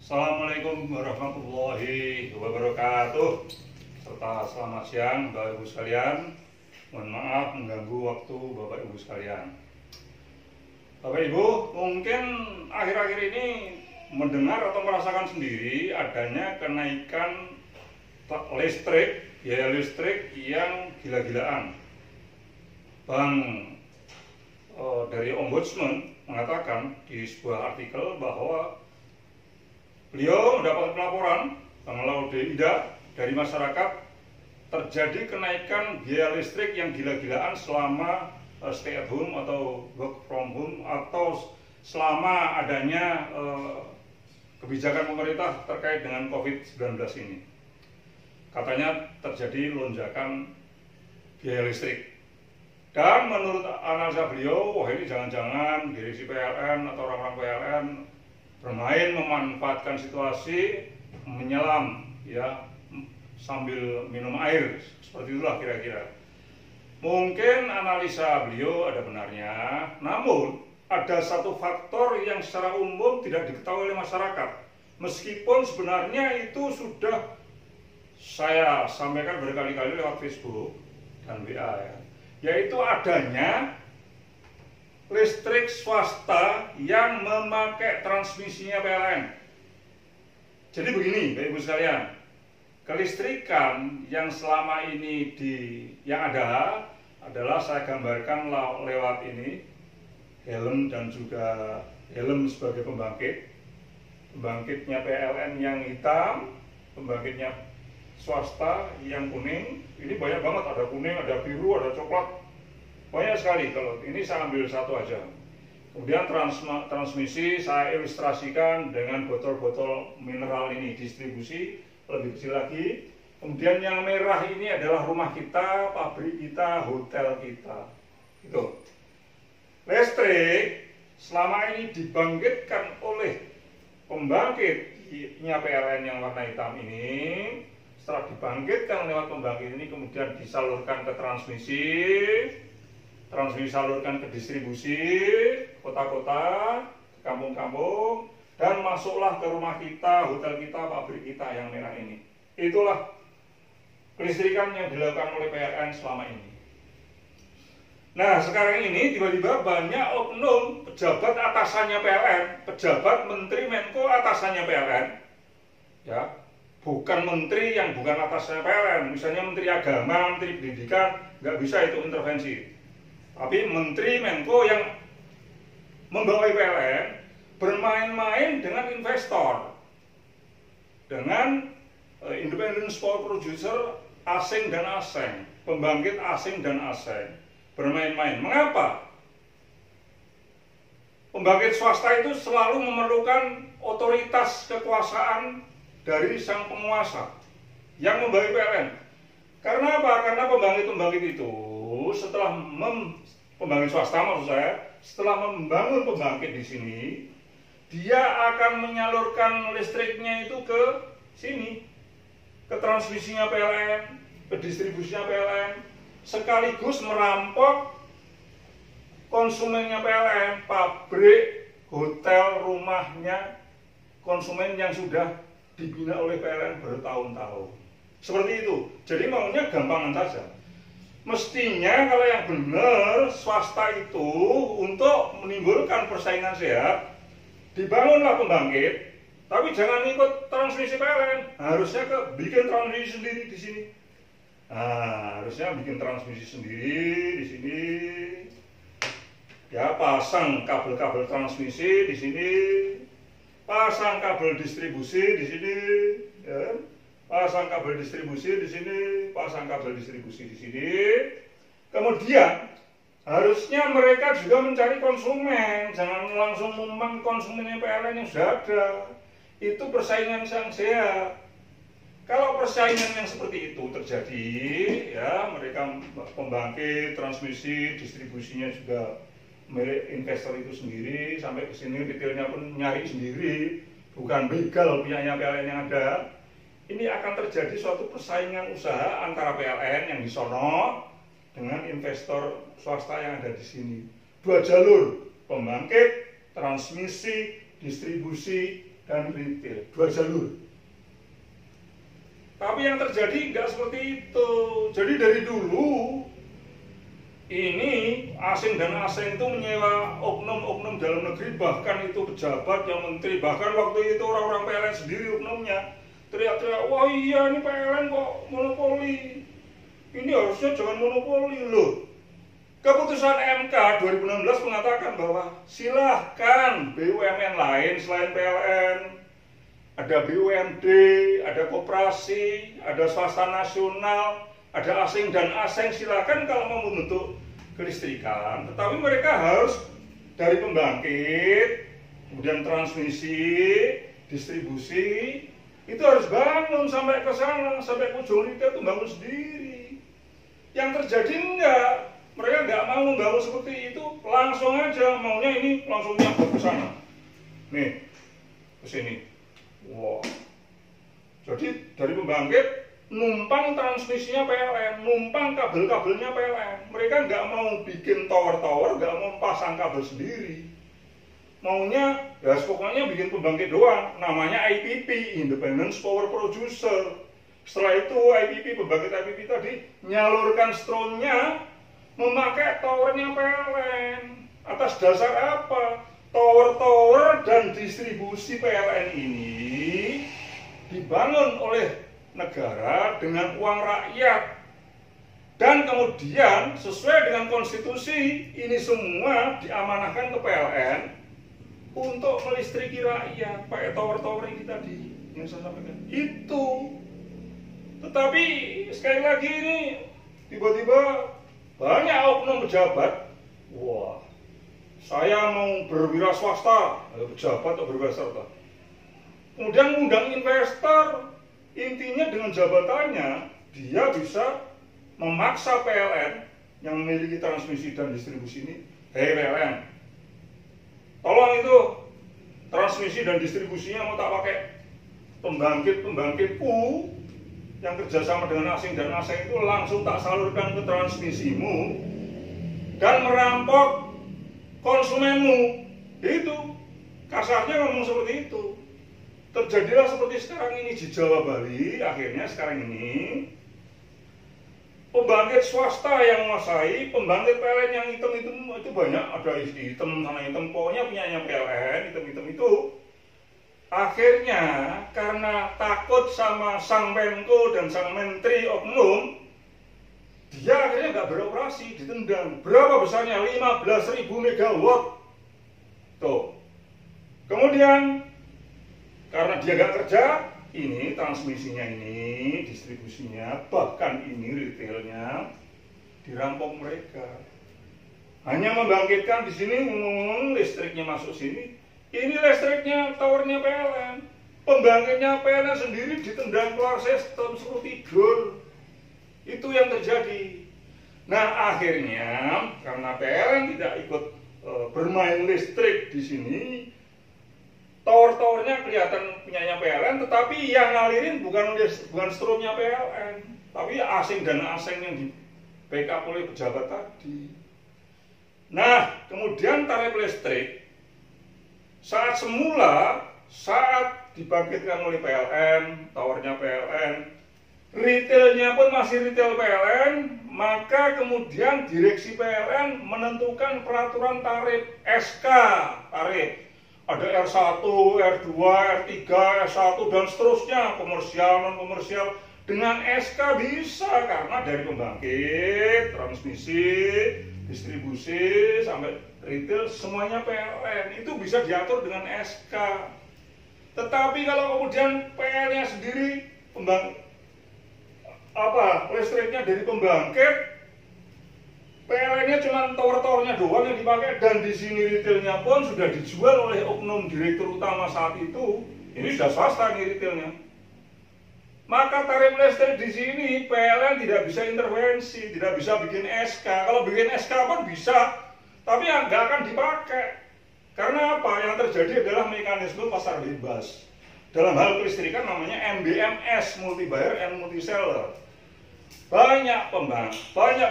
Assalamualaikum warahmatullahi wabarakatuh, serta selamat siang Bapak Ibu sekalian. Mohon maaf mengganggu waktu Bapak Ibu sekalian. Bapak Ibu mungkin akhir-akhir ini mendengar atau merasakan sendiri adanya kenaikan biaya listrik yang gila-gilaan. Dari Ombudsman mengatakan di sebuah artikel bahwa beliau mendapat laporan dari masyarakat terjadi kenaikan biaya listrik yang gila-gilaan selama stay at home atau work from home atau selama adanya kebijakan pemerintah terkait dengan COVID-19 ini. Katanya terjadi lonjakan biaya listrik. Dan menurut analisa beliau, wah ini jangan-jangan direksi PLN atau orang-orang PLN bermain memanfaatkan situasi, menyelam ya sambil minum air, seperti itulah kira-kira. Mungkin analisa beliau ada benarnya, namun ada satu faktor yang secara umum tidak diketahui oleh masyarakat. Meskipun sebenarnya itu sudah saya sampaikan berkali-kali lewat Facebook dan WA ya, yaitu adanya listrik swasta yang memakai transmisinya PLN. Jadi begini Bapak Ibu sekalian, kelistrikan yang selama ini yang ada adalah saya gambarkan lewat ini helm dan juga helm sebagai pembangkitnya PLN yang hitam, pembangkitnya swasta yang kuning. Ini banyak banget, ada kuning, ada biru, ada coklat, banyak sekali. Kalau ini saya ambil satu aja. Kemudian transmisi saya ilustrasikan dengan botol-botol mineral ini, distribusi lebih kecil lagi. Kemudian yang merah ini adalah rumah kita, pabrik kita, hotel kita. Itu listrik selama ini dibangkitkan oleh pembangkitnya PLN yang warna hitam ini. Setelah dibangkitkan lewat pembangkit ini, kemudian disalurkan ke transmisi salurkan ke distribusi, kota-kota, kampung-kampung, dan masuklah ke rumah kita, hotel kita, pabrik kita yang merah ini. Itulah kelistrikan yang dilakukan oleh PLN selama ini. Nah, sekarang ini tiba-tiba banyak oknum pejabat atasannya PLN, pejabat menteri Menko atasannya PLN, ya, bukan menteri yang bukan atasnya PLN. Misalnya menteri agama, menteri pendidikan, nggak bisa itu intervensi. Tapi menteri Menko yang membawahi PLN bermain-main dengan investor, dengan independent power producer asing dan asing, pembangkit asing dan asing, bermain-main. Mengapa? Pembangkit swasta itu selalu memerlukan otoritas kekuasaan dari sang penguasa yang membawahi PLN. Karena apa? Karena pembangkit-pembangkit itu pembangkit swasta maksud saya, setelah membangun pembangkit di sini, dia akan menyalurkan listriknya itu ke sini, ke transmisinya PLN, ke distribusinya PLN, sekaligus merampok konsumennya PLN, pabrik, hotel, rumahnya konsumen yang sudah dibina oleh PLN bertahun-tahun. Seperti itu. Jadi maunya gampangan saja. Mestinya kalau yang benar swasta itu untuk menimbulkan persaingan sehat, dibangunlah pembangkit, tapi jangan ikut transmisi PLN. Harusnya bikin transmisi sendiri di sini. Nah, harusnya bikin transmisi sendiri di sini. Ya, pasang kabel-kabel transmisi di sini, pasang kabel distribusi di sini, ya. Pasang kabel distribusi di sini, pasang kabel distribusi di sini. Kemudian harusnya mereka juga mencari konsumen, jangan langsung memang konsumennya PLN yang sudah ada. Itu persaingan yang sehat. Kalau persaingan yang seperti itu terjadi, ya mereka pembangkit, transmisi, distribusinya juga milik investor itu sendiri, sampai ke sini retailnya pun nyari sendiri, bukan begal punyanya PLN yang ada. Ini akan terjadi suatu persaingan usaha antara PLN yang di sono dengan investor swasta yang ada di sini. Dua jalur, pembangkit, transmisi, distribusi, dan retail, dua jalur. Tapi yang terjadi nggak seperti itu. Jadi dari dulu ini asing dan asing itu menyewa oknum-oknum dalam negeri, bahkan itu pejabat yang menteri, bahkan waktu itu orang-orang PLN sendiri oknumnya teriak-teriak, wah iya ini PLN kok monopoli, ini harusnya jangan monopoli loh. Keputusan MK 2016 mengatakan bahwa silahkan BUMN lain selain PLN, ada BUMD, ada koperasi, ada swasta nasional, ada asing dan asing, silakan kalau mau membentuk kelistrikan, tetapi mereka harus dari pembangkit, kemudian transmisi, distribusi, itu harus bangun sampai ke sana, sampai ke ujung retail itu bangun sendiri. Yang terjadi enggak, mereka nggak mau membangun seperti itu, langsung aja maunya ini langsung nyambung ke sana, nih ke sini. Wow. Jadi dari pembangkit numpang transmisinya PLN, numpang kabel-kabelnya PLN. Mereka nggak mau bikin tower-tower, nggak mau pasang kabel sendiri. Maunya ya pokoknya bikin pembangkit doang, namanya IPP, Independent Power Producer. Setelah itu IPP, pembangkit IPP tadi nyalurkan stromnya memakai towernya PLN. Atas dasar apa? Tower-tower dan distribusi PLN ini dibangun oleh negara dengan uang rakyat, dan kemudian sesuai dengan konstitusi ini semua diamanahkan ke PLN untuk melistriki rakyat pakai tower-tower ini tadi yang saya sampaikan itu. Tetapi sekali lagi ini tiba-tiba banyak oknum pejabat, wah saya mau berwira swasta, pejabat atau berwira swasta, kemudian mengundang investor. Intinya dengan jabatannya dia bisa memaksa PLN yang memiliki transmisi dan distribusi ini, hei PLN, tolong itu transmisi dan distribusinya mau tak pakai pembangkitku yang kerjasama dengan asing dan asing itu langsung tak salurkan ke transmisimu dan merampok konsumenmu. Itu kasarnya ngomong seperti itu. Terjadilah seperti sekarang ini di Jawa Bali. Akhirnya sekarang ini pembangkit swasta yang menguasai, pembangkit PLN yang hitam-hitam itu banyak, ada hitam sana hitam, pokoknya punyanya PLN hitam-hitam itu. Akhirnya karena takut sama sang Menko dan sang Menteri oknum, dia akhirnya nggak beroperasi, ditendang. Berapa besarnya? 15.000 megawatt. Tuh. Kemudian karena dia nggak kerja, ini transmisinya ini, distribusinya, bahkan ini retailnya dirampok mereka. Hanya membangkitkan di sini, listriknya masuk sini. Ini listriknya, towernya PLN. Pembangkitnya PLN sendiri ditendang keluar sistem, suruh tidur. Itu yang terjadi. Nah akhirnya karena PLN tidak ikut bermain listrik di sini, tower-towernya kelihatan punyanya PLN, tetapi yang ngalirin bukan stromnya PLN, tapi asing dan asing yang di backup oleh pejabat tadi. Nah, kemudian tarif listrik saat dibangkitkan oleh PLN, towernya PLN, retailnya pun masih retail PLN, maka kemudian direksi PLN menentukan peraturan tarif SK tarif. Ada R1, R2, R3, S1 dan seterusnya, komersial, non-komersial. Dengan SK bisa, karena dari pembangkit, transmisi, distribusi, sampai retail, semuanya PLN. Itu bisa diatur dengan SK. Tetapi kalau kemudian PLN-nya sendiri, listriknya dari pembangkit, PLN-nya cuma tower-towernya doang yang dipakai, dan di sini retailnya pun sudah dijual oleh oknum direktur utama saat itu. Ini sudah swasta nih retailnya. Maka tarif listrik di sini PLN tidak bisa intervensi, tidak bisa bikin SK. Kalau bikin SK pun bisa, tapi nggak akan dipakai. Karena apa? Yang terjadi adalah mekanisme pasar bebas. Dalam hal kelistrikan namanya MBMS, multi buyer and multi seller. Banyak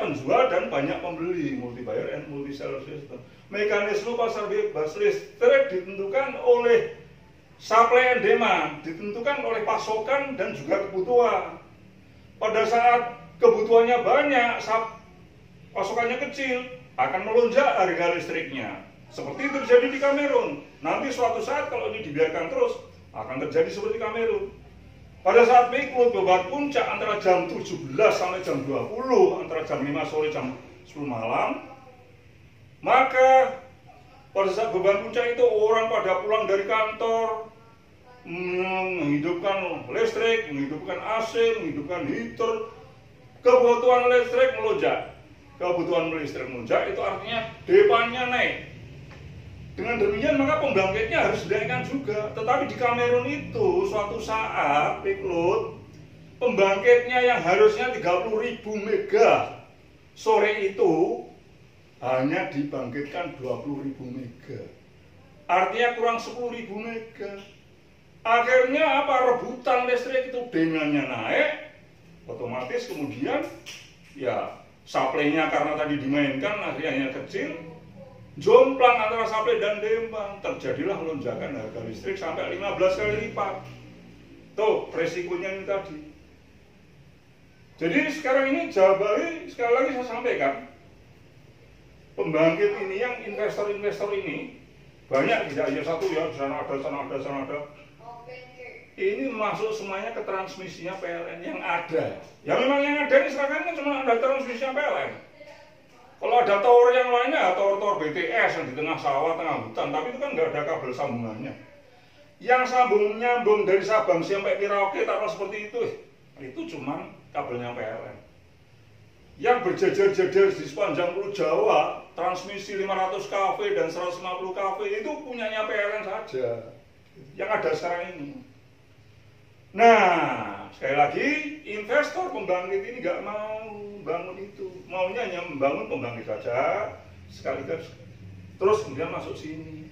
penjual dan banyak pembeli, multi buyer and multi seller system. Mekanisme pasar bebas listrik ditentukan oleh Supply and demand ditentukan oleh pasokan dan juga kebutuhan. Pada saat kebutuhannya banyak, pasokannya kecil, akan melonjak harga listriknya. Seperti itu terjadi di Kamerun. Nanti suatu saat kalau ini dibiarkan terus, akan terjadi seperti Kamerun. Pada saat peak load beban puncak antara jam 17 sampai jam 20, antara jam 5 sore jam 10 malam, maka pada saat beban puncak itu orang pada pulang dari kantor, menghidupkan listrik, menghidupkan AC, menghidupkan heater, kebutuhan listrik melonjak. Kebutuhan listrik melonjak itu artinya depannya naik. Dengan demikian maka pembangkitnya harus dinaikkan juga. Tetapi di Kamerun itu suatu saat peak load, pembangkitnya yang harusnya 30.000 mega sore itu hanya dibangkitkan 20.000 mega. Artinya kurang 10.000 mega. Akhirnya apa? Rebutan listrik itu demandnya naik, otomatis kemudian ya supply-nya karena tadi dimainkan akhirnya kecil, jomplang antara supply dan demand, terjadilah lonjakan harga listrik sampai 15 kali lipat. Tuh resikonya ini tadi. Jadi sekarang ini Jawa Bali, sekali lagi saya sampaikan, pembangkit ini yang investor-investor ini banyak, tidak hanya satu ya, di sana ada, sana ada, sana ada. Ini masuk semuanya ke transmisinya PLN yang ada. Ya memang yang ada ini sekarang kan cuma ada transmisinya PLN. Kalau ada tower yang lainnya, tower-tower BTS yang di tengah sawah, tengah hutan, tapi itu kan nggak ada kabel sambungannya. Yang nyambung dari Sabang sampai Merauke, taruh seperti itu cuma kabelnya PLN. Yang berjejer-jejer di sepanjang Pulau Jawa, transmisi 500 kV dan 150 kV itu punyanya PLN saja. Yang ada sekarang ini. Nah, sekali lagi, investor pembangkit ini nggak mau bangun itu, maunya hanya membangun pembangkit saja, sekaligus terus kemudian masuk sini.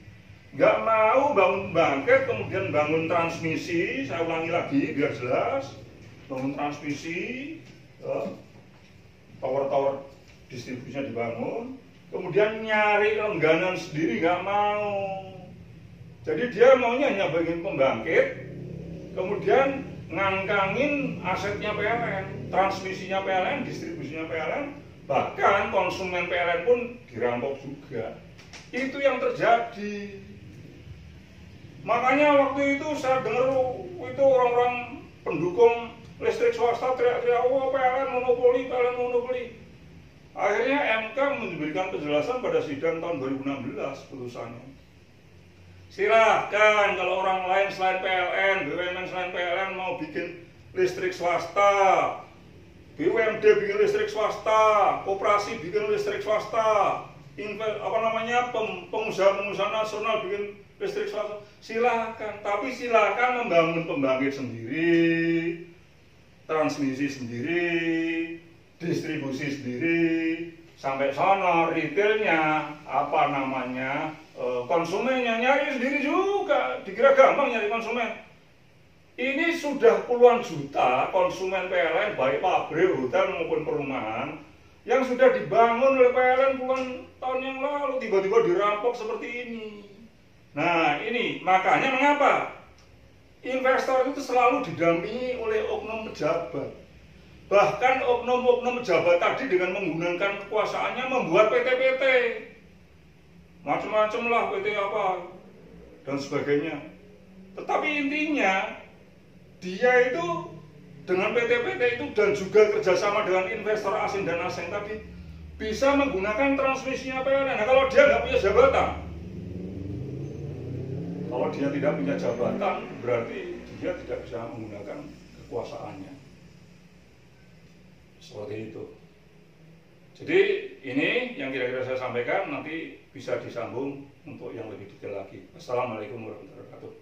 Nggak mau bangun pembangkit, kemudian bangun transmisi, saya ulangi lagi biar jelas, bangun transmisi, tower-tower distribusinya dibangun, kemudian nyari langganan sendiri nggak mau. Jadi dia maunya hanya bagian pembangkit, kemudian ngangkangin asetnya PLN, transmisinya PLN, distribusinya PLN, bahkan konsumen PLN pun dirampok juga. Itu yang terjadi. Makanya waktu itu saya dengar itu orang-orang pendukung listrik swasta teriak-teriak, wah PLN monopoli, PLN monopoli. Akhirnya MK memberikan penjelasan pada sidang tahun 2016 putusannya. Silahkan kalau orang lain selain PLN, BUMN selain PLN mau bikin listrik swasta, BUMD bikin listrik swasta, koperasi bikin listrik swasta, pengusaha-pengusaha nasional bikin listrik swasta, silahkan. Tapi silahkan membangun pembangkit sendiri, transmisi sendiri, distribusi sendiri, sampai sana retailnya konsumennya nyari sendiri juga, dikira gampang nyari konsumen. Ini sudah puluhan juta konsumen PLN, baik pabrik, hotel maupun perumahan, yang sudah dibangun oleh PLN puluhan tahun yang lalu, tiba-tiba dirampok seperti ini. Nah ini makanya mengapa investor itu selalu didampingi oleh oknum pejabat. Bahkan oknum-oknum pejabat tadi dengan menggunakan kekuasaannya membuat PT-PT. Macam-macam lah PT apa dan sebagainya. Tetapi intinya dia itu dengan PT-PT itu dan juga kerjasama dengan investor asing dan asing tadi bisa menggunakan transmisinya PLN. Nah, kalau dia nggak punya jabatan, berarti dia tidak bisa menggunakan kekuasaannya. Seperti itu. Jadi ini yang kira-kira saya sampaikan, nanti bisa disambung untuk yang lebih detail lagi. Assalamualaikum warahmatullahi wabarakatuh.